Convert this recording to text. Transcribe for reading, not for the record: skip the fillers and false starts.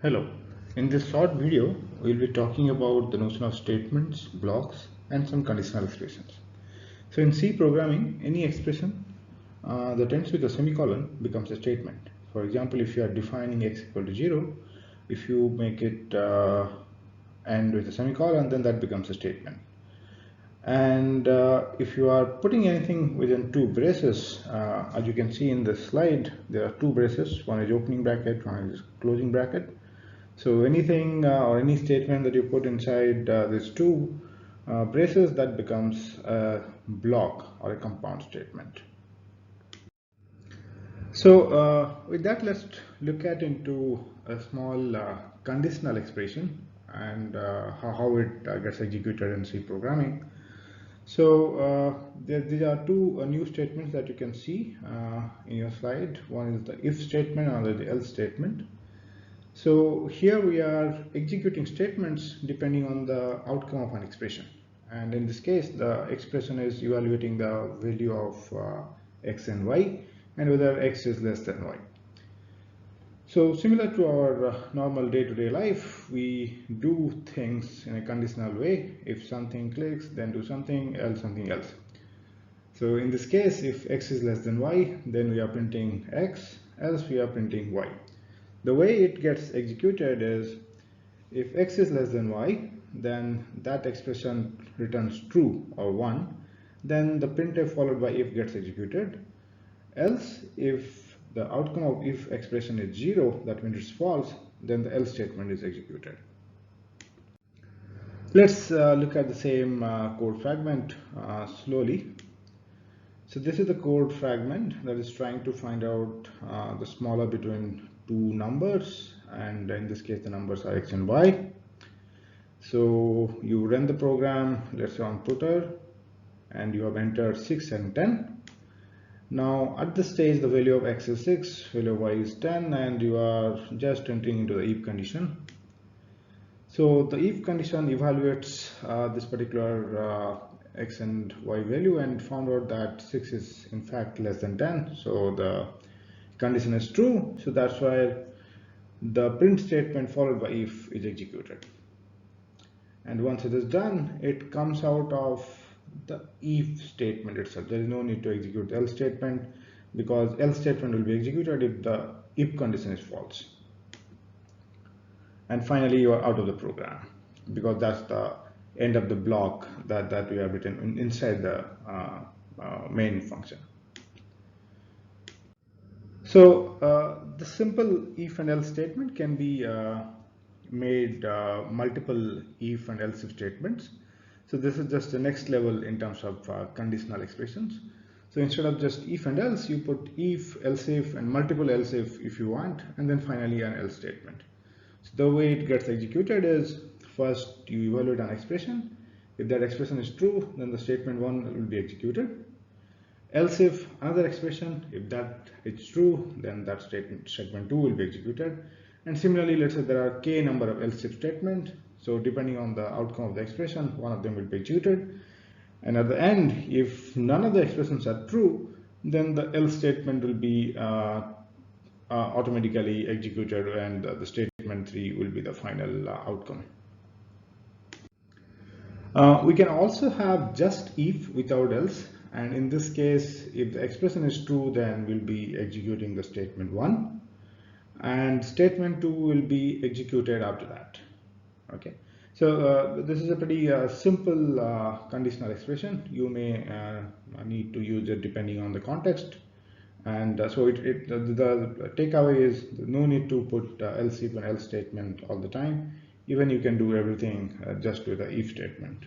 Hello, in this short video, we'll be talking about the notion of statements, blocks, and some conditional expressions. So in C programming, any expression that ends with a semicolon becomes a statement. For example, if you are defining x equal to 0, if you make it end with a semicolon, then that becomes a statement. And if you are putting anything within two braces, as you can see in the slide, there are two braces, one is opening bracket, one is closing bracket. So anything or any statement that you put inside these two braces, that becomes a block or a compound statement. So with that, let's look at into a small conditional expression and how it gets executed in C programming. So there are two new statements that you can see in your slide. One is the if statement and another the else statement. So here we are executing statements depending on the outcome of an expression. And in this case, the expression is evaluating the value of x and y and whether x is less than y. So similar to our normal day-to-day life, we do things in a conditional way. If something clicks, then do something else, something else. So in this case, if x is less than y, then we are printing x, else we are printing y. The way it gets executed is if x is less than y, then that expression returns true or 1, then the printf followed by if gets executed. Else, if the outcome of if expression is 0, that means it's false, then the else statement is executed. Let's look at the same code fragment slowly. So this is the code fragment that is trying to find out the smaller between two numbers, and in this case the numbers are x and y. So you run the program, let's say on putter, and you have entered 6 and 10. Now at this stage the value of x is 6, value of y is 10, and you are just entering into the if condition. So the if condition evaluates this particular x and y value and found out that 6 is in fact less than 10, so the condition is true. So that's why the print statement followed by if is executed, and once it is done, it comes out of the if statement itself. There is no need to execute the else statement, because else statement will be executed if the if condition is false. And finally you are out of the program, because that's the end of the block that we have written inside the main function. So the simple if and else statement can be made multiple if and else if statements. So this is just the next level in terms of conditional expressions. So instead of just if and else, you put if, else if, and multiple else if you want, and then finally an else statement. So the way it gets executed is, first you evaluate an expression. If that expression is true, then the statement 1 will be executed. Else if another expression, if that is true, then that statement 2 will be executed. And similarly, let's say there are k number of else if statements. So depending on the outcome of the expression, one of them will be executed. And at the end, if none of the expressions are true, then the else statement will be automatically executed, and the statement 3 will be the final outcome. We can also have just if without else, and in this case, if the expression is true, then we'll be executing the statement 1, and statement 2 will be executed after that. Okay, so this is a pretty simple conditional expression. You may need to use it depending on the context, and so the takeaway is no need to put else if and else statement all the time. Even you can do everything just with the if statement.